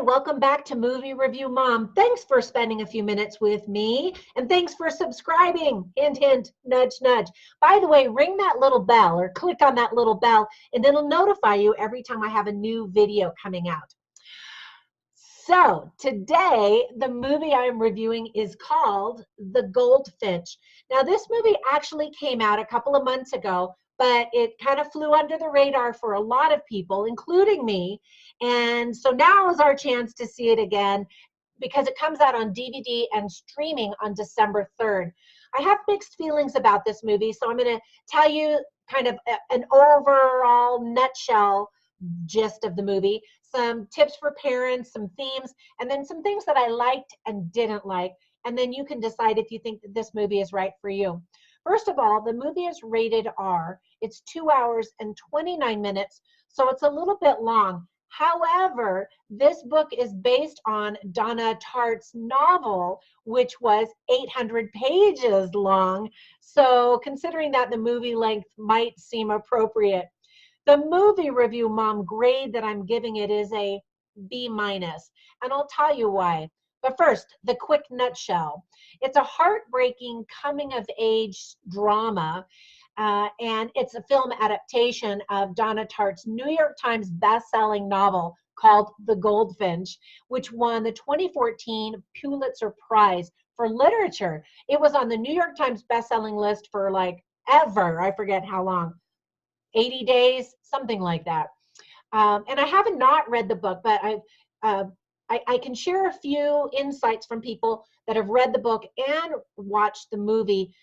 welcome back to Movie Review Mom. Thanks for spending a few minutes with me, and thanks for subscribing. Hint, hint, nudge, nudge. By the way, ring that little bell or click on that little bell, and it'll notify you every time I have a new video coming out. So today, the movie I'm reviewing is called The Goldfinch. Now, this movie actually came out a couple of months ago, but it kind of flew under the radar for a lot of people, including me. And so now is our chance to see it again because it comes out on DVD and streaming on December 3rd. I have mixed feelings about this movie, so I'm going to tell you kind of an overall nutshell gist of the movie, some tips for parents, some themes, and then some things that I liked and didn't like. And then you can decide if you think that this movie is right for you. First of all, the movie is rated R. It's 2 hours and 29 minutes, so it's a little bit long. However, this book is based on Donna Tartt's novel, which was 800 pages long. So considering that, the movie length might seem appropriate. The movie review mom grade that I'm giving it is a B-, and I'll tell you why. But first, the quick nutshell. It's a heartbreaking coming-of-age drama, and it's a film adaptation of Donna Tartt's New York Times best-selling novel called The Goldfinch, which won the 2014 Pulitzer Prize for Literature. It was on the New York Times best-selling list for like ever. I forget how long. 80 days, something like that. And I haven't not read the book, but I can share a few insights from people that have read the book and watched the movie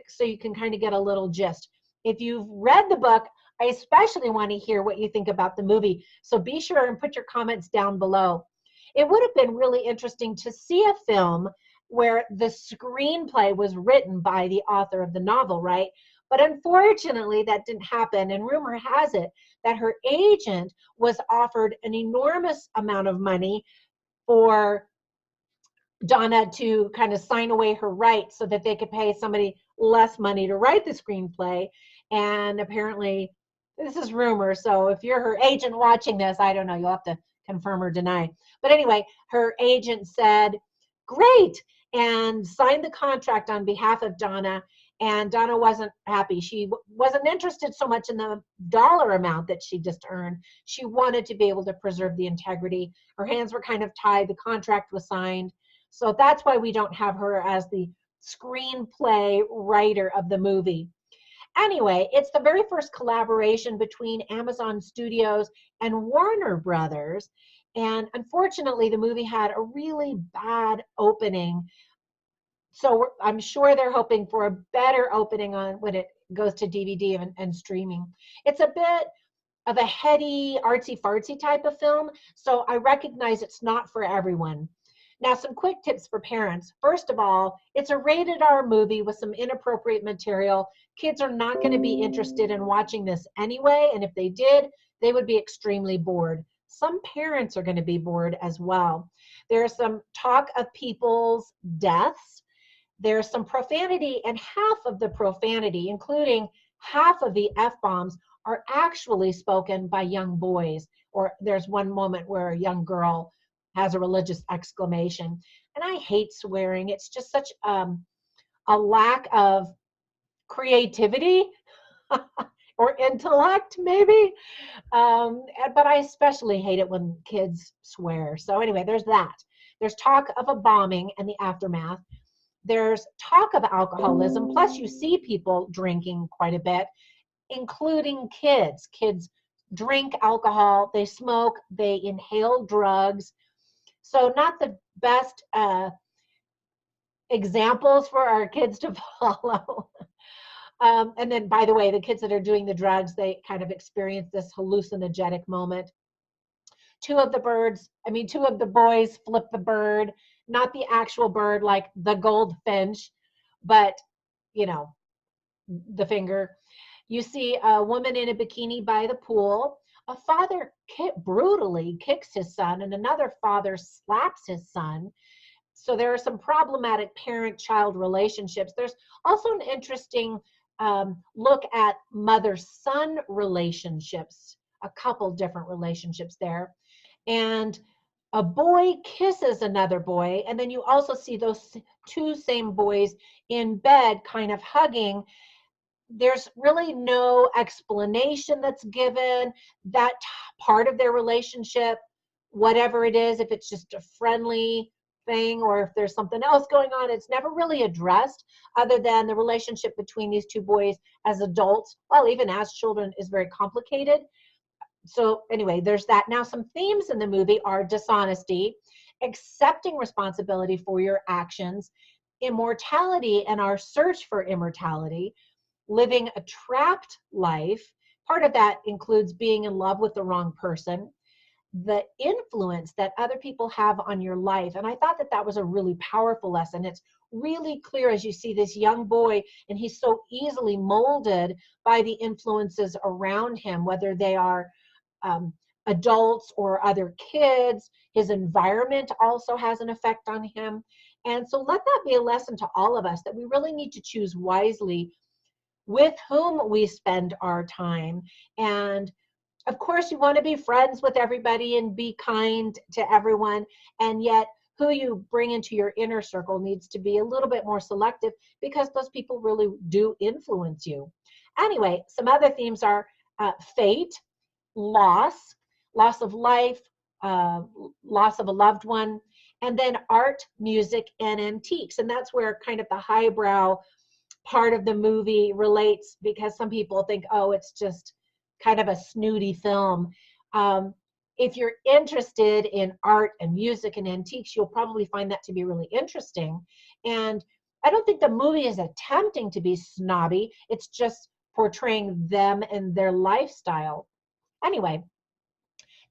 so you can kind of get a little gist. If you've read the book, I especially want to hear what you think about the movie. So be sure and put your comments down below. It would have been really interesting to see a film where the screenplay was written by the author of the novel, right? But unfortunately, that didn't happen. And rumor has it that her agent was offered an enormous amount of money for Donna to kind of sign away her rights so that they could pay somebody less money to write the screenplay. And apparently, this is rumor. So if you're her agent watching this, I don't know, you'll have to confirm or deny. But anyway, her agent said, great, and signed the contract on behalf of Donna. And Donna wasn't happy. She wasn't interested so much in the dollar amount that she just earned. She wanted to be able to preserve the integrity. Her hands were kind of tied. The contract was signed. So that's why we don't have her as the screenplay writer of the movie. Anyway, it's the very first collaboration between Amazon Studios and Warner Brothers. And unfortunately, the movie had a really bad opening. So I'm sure they're hoping for a better opening on when it goes to DVD and streaming. It's a bit of a heady, artsy-fartsy type of film, so I recognize it's not for everyone. Now, some quick tips for parents. First of all, it's a rated R movie with some inappropriate material. Kids are not going to be interested in watching this anyway, and if they did, they would be extremely bored. Some parents are going to be bored as well. There's some talk of people's deaths. There's some profanity, and half of the profanity, including half of the F-bombs, are actually spoken by young boys. Or there's one moment where a young girl has a religious exclamation. And I hate swearing. It's just such a lack of creativity or intellect, maybe. But I especially hate it when kids swear. So anyway, there's that. There's talk of a bombing and the aftermath. There's talk of alcoholism, plus you see people drinking quite a bit, including kids. Kids drink alcohol, they smoke, they inhale drugs. So not the best examples for our kids to follow. And then, by the way, the kids that are doing the drugs, they kind of experience this hallucinogenic moment. Two of the boys flip the bird, not the actual bird like the goldfinch, but, the finger. You see a woman in a bikini by the pool. A father brutally kicks his son, and another father slaps his son. So there are some problematic parent-child relationships. There's also an interesting look at mother-son relationships, a couple different relationships there. And a boy kisses another boy, and then you also see those two same boys in bed kind of hugging. There's really no explanation that's given. That part of their relationship, whatever it is, if it's just a friendly thing or if there's something else going on, it's never really addressed, other than the relationship between these two boys as adults, well, even as children, is very complicated. So anyway, there's that. Now, some themes in the movie are dishonesty, accepting responsibility for your actions, immortality and our search for immortality, living a trapped life. Part of that includes being in love with the wrong person, the influence that other people have on your life. And I thought that that was a really powerful lesson. It's really clear as you see this young boy, and he's so easily molded by the influences around him, whether they are um, adults or other kids. His environment also has an effect on him. And so let that be a lesson to all of us, that we really need to choose wisely with whom we spend our time. And of course, you want to be friends with everybody and be kind to everyone. And yet, who you bring into your inner circle needs to be a little bit more selective, because those people really do influence you. Anyway, some other themes are fate, loss, loss of life, uh, loss of a loved one, and then art, music, and antiques. And that's where kind of the highbrow part of the movie relates, because some people think, oh, it's just kind of a snooty film. Um, if you're interested in art and music and antiques, you'll probably find that to be really interesting. And I don't think the movie is attempting to be snobby, it's just portraying them and their lifestyle. Anyway,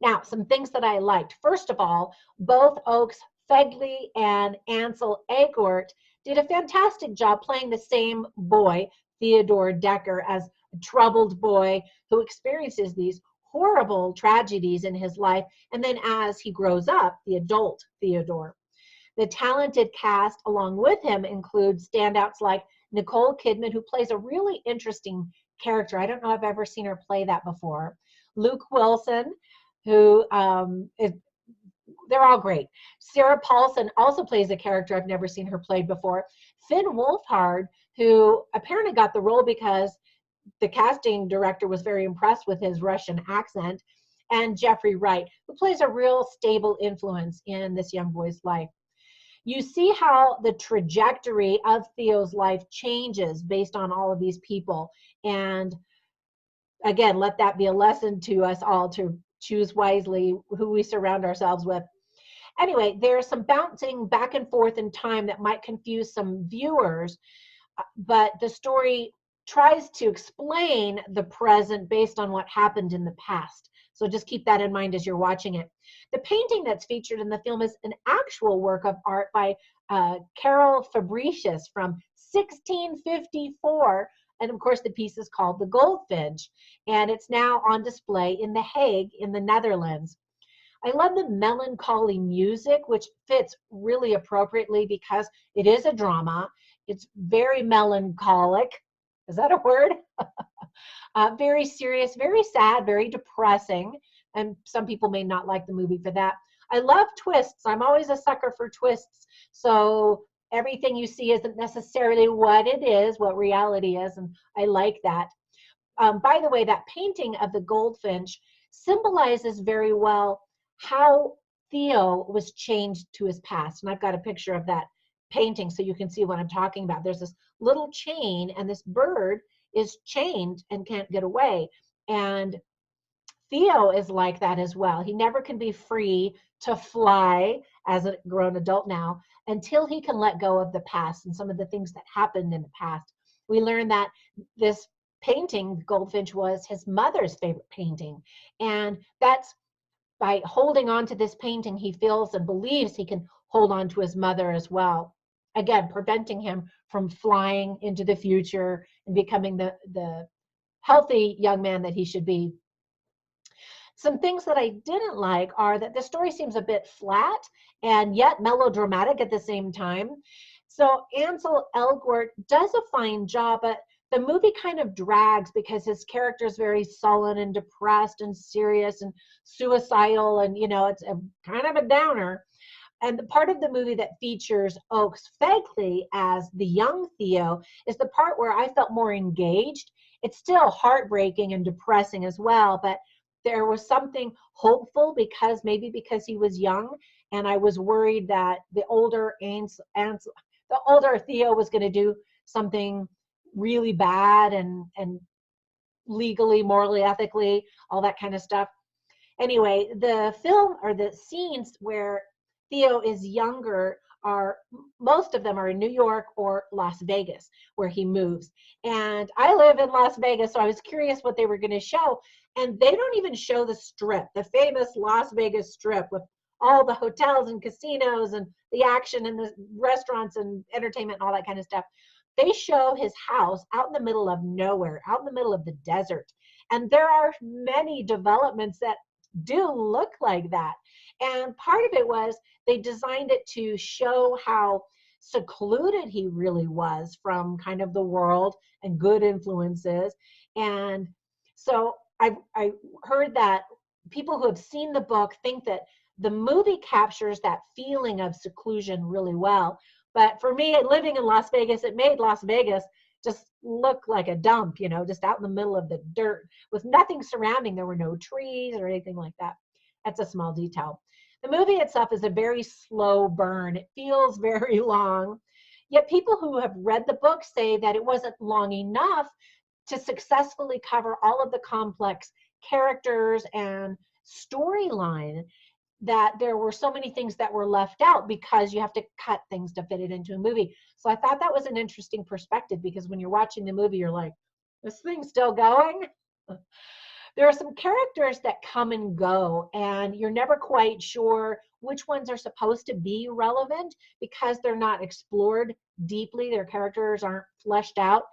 now, some things that I liked. First of all, both Oakes Fegley and Ansel Elgort did a fantastic job playing the same boy, Theodore Decker, as a troubled boy who experiences these horrible tragedies in his life, and then as he grows up, the adult Theodore. The talented cast along with him includes standouts like Nicole Kidman, who plays a really interesting character. I don't know if I've ever seen her play that before. Luke Wilson, who they're all great. Sarah Paulson also plays a character I've never seen her played before. Finn Wolfhard, who apparently got the role because the casting director was very impressed with his Russian accent. And Jeffrey Wright, who plays a real stable influence in this young boy's life. You see how the trajectory of Theo's life changes based on all of these people. And again, let that be a lesson to us all to choose wisely who we surround ourselves with. Anyway, there's some bouncing back and forth in time that might confuse some viewers, but the story tries to explain the present based on what happened in the past. So just keep that in mind as you're watching it. The painting that's featured in the film is an actual work of art by Carol Fabricius from 1654. And of course, the piece is called The Goldfinch, and it's now on display in The Hague in the Netherlands. I love the melancholy music, which fits really appropriately because it is a drama. It's very melancholic. Is that a word? Very serious, very sad, very depressing. And some people may not like the movie for that. I love twists. I'm always a sucker for twists. So everything you see isn't necessarily what it is, what reality is. And I like that. By the way, that painting of the goldfinch symbolizes very well how Theo was changed to his past. And I've got a picture of that painting so you can see what I'm talking about. There's this little chain, and this bird is chained and can't get away. And Theo is like that as well. He never can be free to fly as a grown adult now until he can let go of the past and some of the things that happened in the past. We learned that this painting, Goldfinch, was his mother's favorite painting. And that's by holding on to this painting, he feels and believes he can hold on to his mother as well. Again, preventing him from flying into the future and becoming the healthy young man that he should be. Some things that I didn't like are that the story seems a bit flat and yet melodramatic at the same time. So Ansel Elgort does a fine job, but the movie kind of drags because his character is very sullen and depressed and serious and suicidal, and it's a kind of a downer. And the part of the movie that features Oakes vaguely as the young Theo is the part where I felt more engaged. It's still heartbreaking and depressing as well, but there was something hopeful because he was young, and I was worried that the older Theo was going to do something really bad and legally, morally, ethically, all that kind of stuff. Anyway, the film or the scenes where Theo is younger most of them are in New York or Las Vegas, where he moves. And I live in Las Vegas, so I was curious what they were going to show. And they don't even show the strip, the famous Las Vegas strip with all the hotels and casinos and the action and the restaurants and entertainment and all that kind of stuff. They show his house out in the middle of nowhere, out in the middle of the desert. And there are many developments that do look like that. And part of it was they designed it to show how secluded he really was from kind of the world and good influences. And so I heard that people who have seen the book think that the movie captures that feeling of seclusion really well. But for me, living in Las Vegas, it made Las Vegas just look like a dump, just out in the middle of the dirt with nothing surrounding. There were no trees or anything like that. That's a small detail. The movie itself is a very slow burn. It feels very long. Yet people who have read the book say that it wasn't long enough to successfully cover all of the complex characters and storyline, that there were so many things that were left out because you have to cut things to fit it into a movie. So I thought that was an interesting perspective, because when you're watching the movie, you're like, this thing's still going? There are some characters that come and go, and you're never quite sure which ones are supposed to be relevant because they're not explored deeply. Their characters aren't fleshed out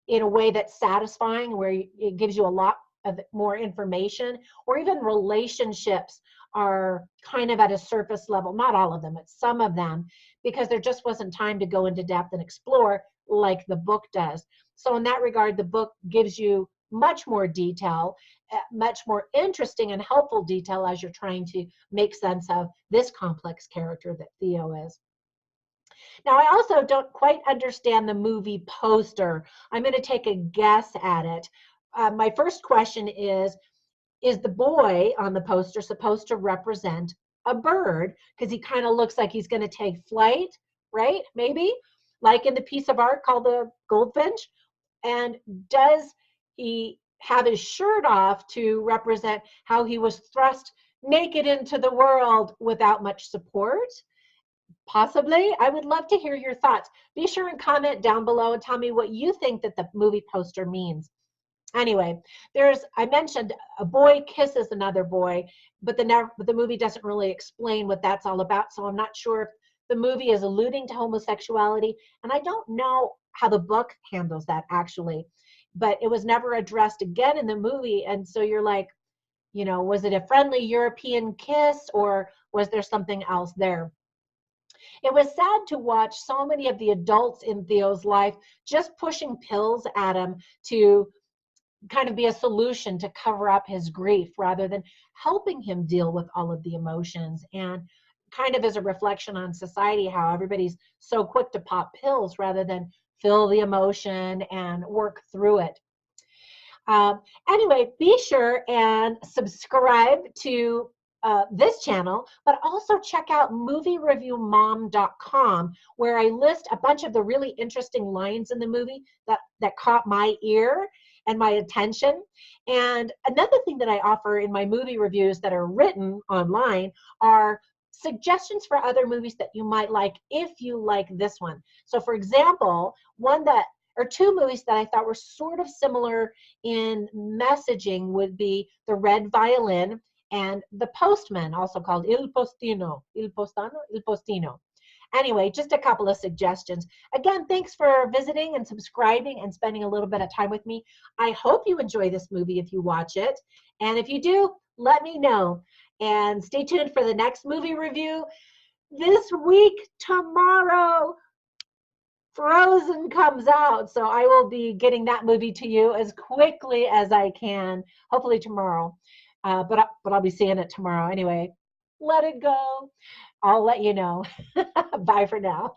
in a way that's satisfying, where it gives you a lot of more information, or even relationships are kind of at a surface level. Not all of them, but some of them, because there just wasn't time to go into depth and explore like the book does. So in that regard, the book gives you much more detail, much more interesting and helpful detail as you're trying to make sense of this complex character that Theo is. Now, I also don't quite understand the movie poster. I'm going to take a guess at it. My first question is the boy on the poster supposed to represent a bird? Because he kind of looks like he's going to take flight, right? Maybe, like in the piece of art called the Goldfinch. And does he have his shirt off to represent how he was thrust naked into the world without much support? Possibly. I would love to hear your thoughts. Be sure and comment down below and tell me what you think that the movie poster means. Anyway, I mentioned a boy kisses another boy, but the movie doesn't really explain what that's all about. So I'm not sure if the movie is alluding to homosexuality. And I don't know how the book handles that, actually. But it was never addressed again in the movie. And so you're like, was it a friendly European kiss, or was there something else there? It was sad to watch so many of the adults in Theo's life just pushing pills at him to kind of be a solution to cover up his grief, rather than helping him deal with all of the emotions, and kind of as a reflection on society, how everybody's so quick to pop pills rather than feel the emotion and work through it. Anyway, be sure and subscribe to this channel, but also check out moviereviewmom.com, where I list a bunch of the really interesting lines in the movie that caught my ear and my attention. And another thing that I offer in my movie reviews that are written online are suggestions for other movies that you might like if you like this one. So for example, two movies that I thought were sort of similar in messaging would be The Red Violin and The Postman, also called Il Postino. Il Postino. Anyway, just a couple of suggestions. Again, thanks for visiting and subscribing and spending a little bit of time with me. I hope you enjoy this movie if you watch it. And if you do, let me know. And stay tuned for the next movie review this week, tomorrow. Frozen comes out, so I will be getting that movie to you as quickly as I can, hopefully tomorrow. But I'll be seeing it tomorrow anyway. Let it go. I'll let you know. Bye for now.